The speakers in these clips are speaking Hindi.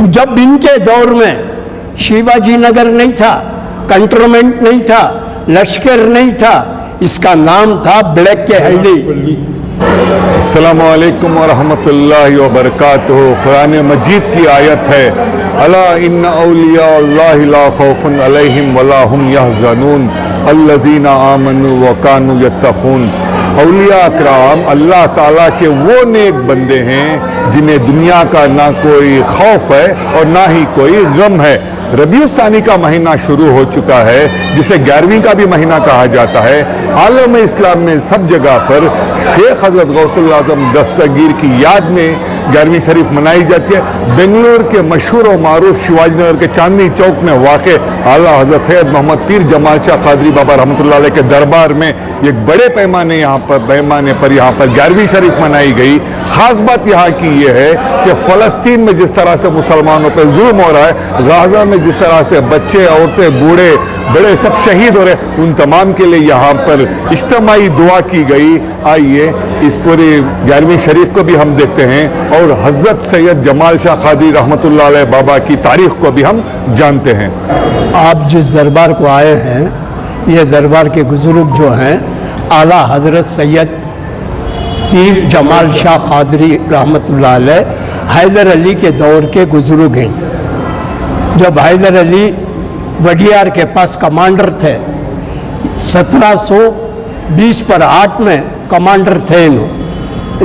जब इनके दौर में शिवाजी नगर नहीं था, कंटोनमेंट नहीं था, लश्कर नहीं था, इसका नाम था ब्लैक के हल्दी। अस्सलामु अलैकुम व रहमतुल्लाहि व बरकातुहू। कुरान मजीद की आयत है, अला इन्ना औलिया अल्लाहि ला खौफुन अलैहिम वला हुम यहज़नून अल्लज़ीना आमनू व कानू यत्तक़ून। औलिया अकराम अल्लाह ताला के वो नेक बंदे हैं जिन्हें दुनिया का ना कोई खौफ है और ना ही कोई गम है। रबीउल सानी का महीना शुरू हो चुका है, जिसे 11वीं का भी महीना कहा जाता है। आलम इस्लाम में सब जगह पर शेख हज़रत गौसुल आज़म दस्तगीर की याद में 11वीं शरीफ मनाई जाती है। बेंगलुरु के मशहूर और मारूफ शिवाजी नगर के चांदनी चौक में वाक़ आला हज़रत सैयद मोहम्मद पीर जमाल शाह कादरी बाबा रहमतुल्लाह अलैह के दरबार में एक बड़े पैमाने पर यहाँ पर 11वीं शरीफ मनाई गई। ख़ास बात यहाँ की ये है कि फ़लस्तीन में जिस तरह से मुसलमानों पर जुल्म हो रहा है, गाज़ा में जिस तरह से बच्चे, औरतें, बूढ़े, बड़े सब शहीद हो रहे, उन तमाम के लिए यहाँ पर इज्तिमाई दुआ की गई। आइए इस पूरी 11वीं शरीफ को भी हम देखते हैं और हज़रत सैयद जमाल शाह कादरी रहमतुल्लाह अलैह बाबा की तारीख़ को भी हम जानते हैं। आप जिस दरबार को आए हैं, ये दरबार के बुजुर्ग जो हैं आला हज़रत सैयद पीर जमाल शाह कादरी रहमतुल्लाह अलैह हैदर अली के दौर के बुजुर्ग हैं। जब हैदर अली वडियार के पास कमांडर थे, 1720 पर 8 में कमांडर थे इन्होंने,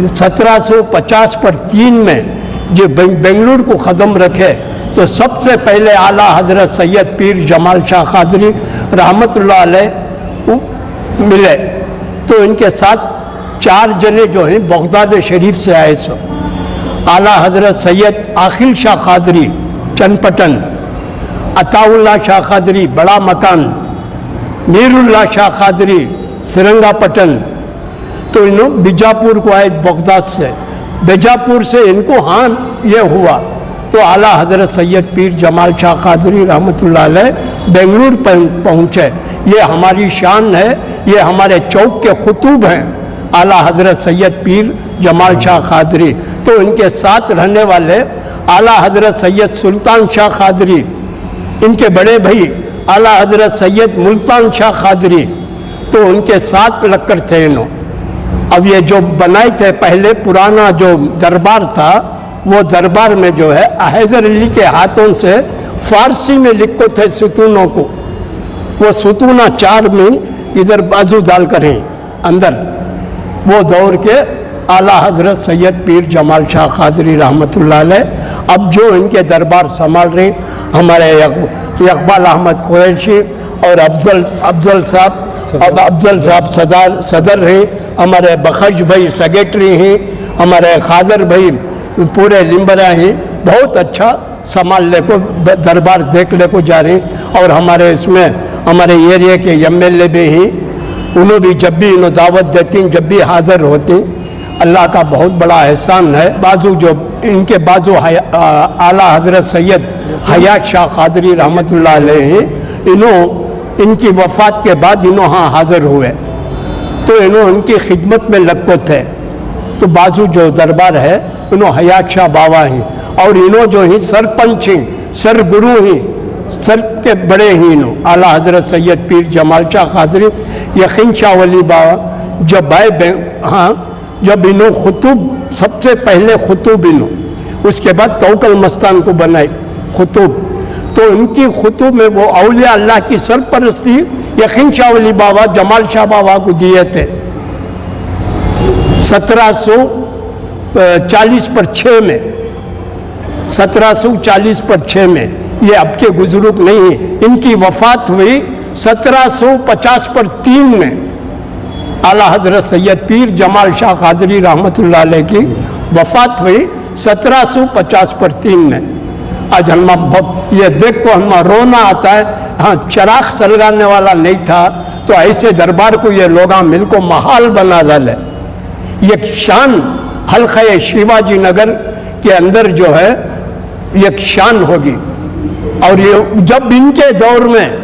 1750 पर 3 में जो बेंगलुरु को ख़त्म रखे, तो सबसे पहले आला हज़रत सैयद पीर जमाल शाह कादरी रहमतुल्लाह अलैह मिले। तो इनके साथ 4 जने जो हैं बगदाद शरीफ से आए। सब आला हज़रत सैयद आखिल शाह कादरी चनपटन, अताउल्लाह शाह कादरी बड़ा मकान, मीरुल्लाह शाह कादरी सिरंगापटन। तो इन्होंने बीजापुर को आए बगदाद से, बीजापुर से इनको हाँ ये हुआ तो आला हज़रत सैयद पीर जमाल शाह कादरी रहमतुल्लाह अलैह बेंगलुरु पहुँचे। ये हमारी शान है, ये हमारे चौक के खुतूब हैं आला हज़रत सैयद पीर जमाल शाह कादरी। तो इनके साथ रहने वाले आला हज़रत सैयद सुल्तान शाह कादरी, इनके बड़े भाई आला हज़रत सैयद मुल्तान शाह कादरी, तो उनके साथ लक्कर थे इन्हों। अब ये जो बनाए थे पहले पुराना जो दरबार था, वो दरबार में जो है हैदर अली के हाथों से फारसी में लिखो थे सुतूनों को। वो सुतूना 4 में इधर बाजू डाल कर हैं अंदर, वो दौर के आला हज़रत सैयद पीर जमाल शाह कादरी रहमतुल्लाह अलैह। अब जो इनके दरबार संभाल रहे हमारे इकबाल अहमद कुरैशी और अफजल साहब, अब अफजल साहब सदर हैं, हमारे बख्श भाई सेक्रेटरी हैं, हमारे खादर भाई पूरे लिम्बरा हैं। बहुत अच्छा संभाल ले को दरबार देख ले को जा रहे हैं। और हमारे इसमें हमारे एरिया के MLA भी हैं, उन्होंने भी जब भी इन्हों दावत देती, जब भी हाजिर होती। अल्लाह का बहुत बड़ा एहसान है। बाजू जो इनके बाजू आला हज़रत सैयद हयात शाह कादरी रहमतुल्लाह अलैह हैं, इनकी वफ़ात के बाद इन्हों हाँ हाज़िर हुए, तो इन्हों उनकी खिदमत में लगो थे। तो बाजू जो दरबार है इन्हों हयात शाह बाबा हैं, और इन्हों जो ही सरपंच हैं, सर गुरु हैं, सर के बड़े ही इन्हों आला हज़रत सैयद पीर जमाल शाह कादरी यकीन शाह वली बाबा जब आए, हाँ जब इन्हों खुतूब, सबसे पहले खुतूब इन्हों, उसके बाद तौकल मस्तान को बनाए खुतूब। तो इनकी खुतूब में वो औलिया अल्लाह की सरपरस्ती यकीन शाह वली बाबा जमाल शाह बाबा को दिए थे 1740 पर 6 में, 1740 पर 6 में। ये अब के बुजुर्ग नहीं है, इनकी वफ़ात हुई 1750 पर 3 में। आला हज़रत सैयद पीर जमाल शाह कादरी रहमतुल्लाह अलैह की वफ़ात हुई 1750 पर 3 में। आज हम ये देख को हम रोना आता है, हाँ चराग सलगाने वाला नहीं था, तो ऐसे दरबार को ये लोग मिल को महाल बना डाले। एक शान हल्क़े शिवाजी नगर के अंदर जो है एक शान होगी। और ये जब इनके दौर में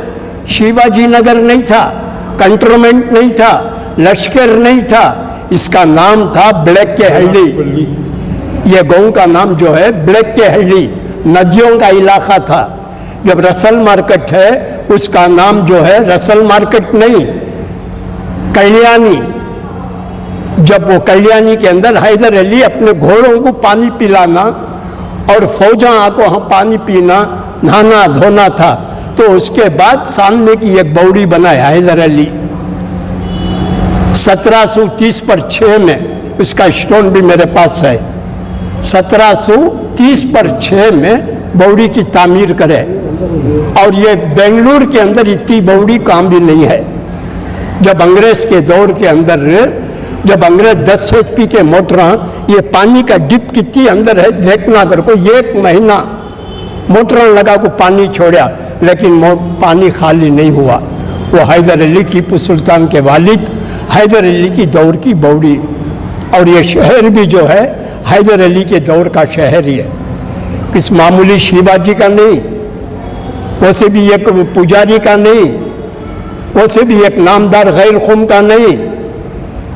शिवाजी नगर नहीं था, कंटोनमेंट नहीं था, लश्कर नहीं था, इसका नाम था ब्लैक के हल्दी। ये गांव का नाम जो है ब्लैक के हल्दी, नदियों का इलाका था। जब रसल मार्केट है उसका नाम जो है रसल मार्केट नहीं, कल्याणी। जब वो कल्याणी के अंदर हैदर अली अपने घोड़ों को पानी पिलाना और फौजा को पानी पीना, नहाना धोना था, तो उसके बाद सामने की एक बौड़ी बनाया हैदर अली 1730 पर 6 में। इसका स्टोन भी मेरे पास है। 1730 पर 6 में बौड़ी की तामीर करे, और ये बेंगलुरु के अंदर इतनी बौड़ी काम भी नहीं है। जब अंग्रेज के दौर के अंदर जब अंग्रेज 10 HP के मोटर, ये पानी का डिप कितनी अंदर है देखना कर को, 1 महीना मोटर लगा को पानी छोड़ा, लेकिन पानी खाली नहीं हुआ। वो हैदर अली टीपू सुल्तान के वालिद हैदर अली की दौर की बौड़ी, और ये शहर भी जो है हैदर अली के दौर का शहर ही है। किस मामूली शिवाजी का नहीं, कोई भी एक पुजारी का नहीं, कोई भी एक नामदार गैर खुम का नहीं,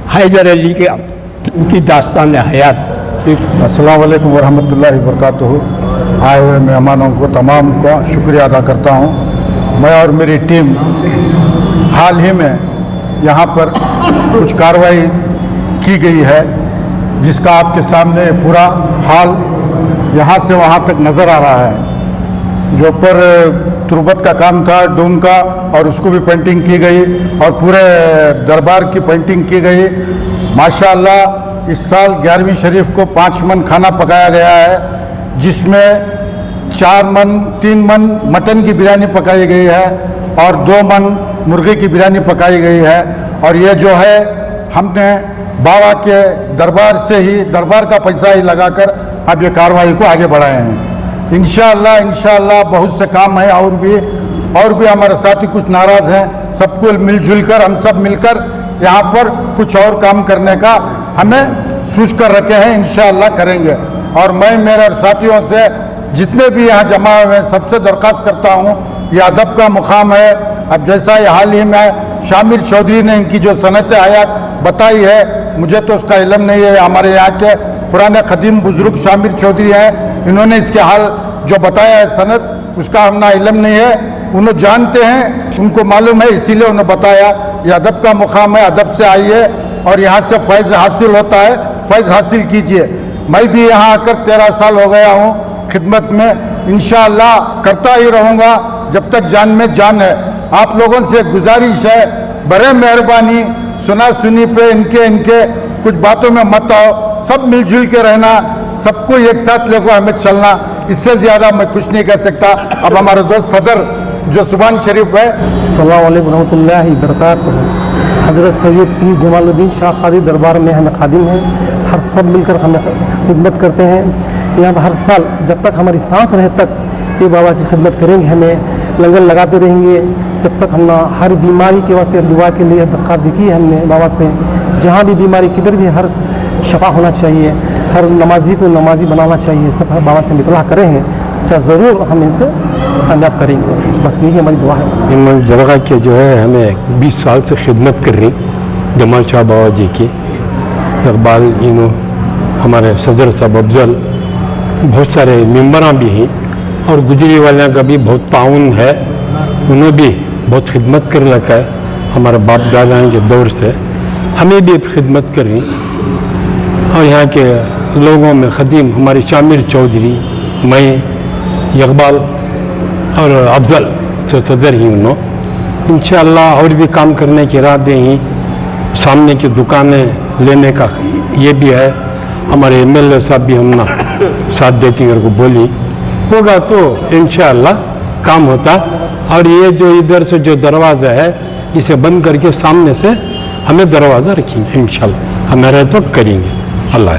हैदर अली की दास्तान हयात। अस्सलाम वालेकुम वरहमतुल्लाहि वबरकातुहू। आए हुए मेहमानों को तमाम का शुक्रिया अदा करता हूँ। मैं और मेरी टीम हाल ही में यहाँ पर कुछ कार्रवाई की गई है, जिसका आपके सामने पूरा हाल यहाँ से वहाँ तक नज़र आ रहा है। जो पर तुरबत का काम था डूम का, और उसको भी पेंटिंग की गई, और पूरे दरबार की पेंटिंग की गई। माशाअल्लाह इस साल 11वीं शरीफ को 5 मन खाना पकाया गया है, जिसमें 3 मन मटन की बिरयानी पकाई गई है और 2 मन मुर्गे की बिरयानी पकाई गई है। और ये जो है हमने बाबा के दरबार से ही, दरबार का पैसा ही लगाकर अब ये कार्रवाई को आगे बढ़ाए हैं। इंशाअल्लाह बहुत से काम है, और भी हमारे साथी कुछ नाराज़ हैं। सबको मिलजुल कर, हम सब मिलकर यहाँ पर कुछ और काम करने का हमें सोच कर रखे हैं, इंशाअल्लाह करेंगे। और मैं मेरे साथियों से जितने भी यहाँ जमा हुए हैं सबसे दरख्वास्त करता हूँ, ये अदब का मुकाम है। अब जैसा ये हाल ही में शामिर चौधरी ने इनकी जो सनत हयात बताई है, मुझे तो उसका इल्म नहीं है। हमारे यहाँ के पुराने खदीम बुजुर्ग शामिर चौधरी हैं, इन्होंने इसके हाल जो बताया है सनत, उसका हमना इल्म नहीं है। उन्हें जानते हैं, उनको मालूम है, इसीलिए उन्हें बताया। ये अदब का मुकाम है, अदब से आइए और यहाँ से फैज़ हासिल होता है, फैज़ हासिल कीजिए। मैं भी यहाँ आकर 13 साल हो गया हूँ खिदमत में, इंशाअल्लाह करता ही रहूँगा जब तक जान में जान है। आप लोगों से गुजारिश है, बड़े मेहरबानी सुना सुनी पे इनके कुछ बातों में मत आओ, सब मिलजुल के रहना, सबको एक साथ लेकर हमें चलना। इससे ज़्यादा मैं कुछ नहीं कह सकता। अब हमारा दोस्त सदर जो सुभान शरीफ है। अस्सलाम वालेकुम रहमतुल्लाहि बरकातुहू। हज़रत सैयद पीर जमालुद्दीन शाह कादी दरबार में हमें खादिम हैं, हर सब मिलकर हमें खिदमत करते हैं। यहाँ पर हर साल जब तक हमारी सांस रहे तक ये बाबा की खिदमत करेंगे, हमें लंगर लगाते रहेंगे जब तक हम हर बीमारी के वास्ते दुआ के लिए दरख्वास्त भी की है हमने बाबा से। जहाँ भी बीमारी किधर भी हर शफा होना चाहिए, हर नमाजी को नमाजी बनाना चाहिए, सब बाबा से मितला करें हैं, चाहे ज़रूर हम इनसे कामयाब करेंगे। बस यही हमारी दुआ है। बस इन जगह के जो है हमें 20 साल से खिदमत कर रही जमाल शाह बाबा जी की, इकबाल इनो हमारे सदर साहब अफजल, बहुत सारे मेम्बरां भी हैं, और गुजरी वाले का भी बहुत ताउन है। उन्हें भी बहुत खिदमत कर रखा है, हमारे बाप दादा के दौर से हमें भी खिदमत कर रही। और यहाँ के लोगों में खदीम हमारे शामिर चौधरी, मैं, इकबाल और अफजल जो सदर ही उन्होंने इंशाअल्लाह और भी काम करने के इरादे हैं। सामने की दुकानें लेने का ये भी है। हमारे MLA साहब भी हमने साथ देती मेरे को बोली होगा तो इंशाअल्लाह काम होता। और ये जो इधर से जो दरवाज़ा है इसे बंद करके सामने से हमें दरवाज़ा रखेंगे इंशाअल्लाह, हमारे तो करेंगे। अल्लाह।